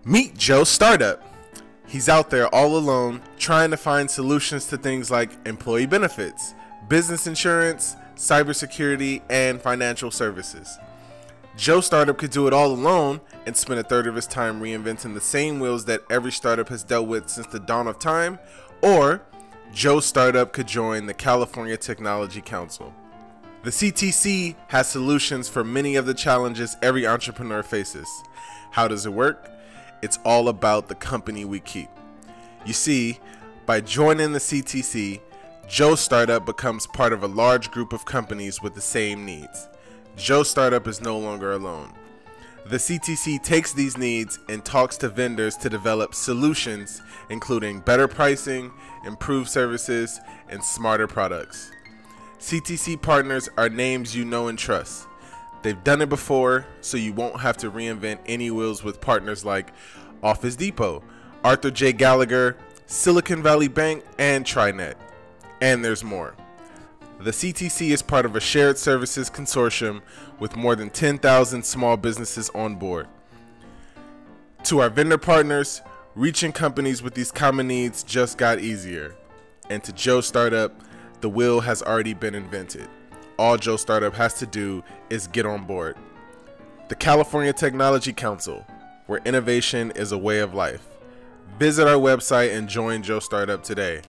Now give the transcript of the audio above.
Meet Joe Startup. He's out there all alone trying to find solutions to things like employee benefits, business insurance, cybersecurity, and financial services. Joe Startup could do it all alone and spend a third of his time reinventing the same wheels that every startup has dealt with since the dawn of time, or Joe Startup could join the California Technology Council. The CTC has solutions for many of the challenges every entrepreneur faces. How does it work? It's all about the company we keep. You see, by joining the CTC, Joe Startup becomes part of a large group of companies with the same needs. Joe Startup is no longer alone. The CTC takes these needs and talks to vendors to develop solutions, including better pricing, improved services, and smarter products. CTC partners are names you know and trust. They've done it before, so you won't have to reinvent any wheels with partners like Office Depot, Arthur J. Gallagher, Silicon Valley Bank, and TriNet. And there's more. The CTC is part of a shared services consortium with more than 10,000 small businesses on board. To our vendor partners, reaching companies with these common needs just got easier. And to Joe Startup, the wheel has already been invented. All Joe Startup has to do is get on board. The California Technology Council, where innovation is a way of life. Visit our website and join Joe Startup today.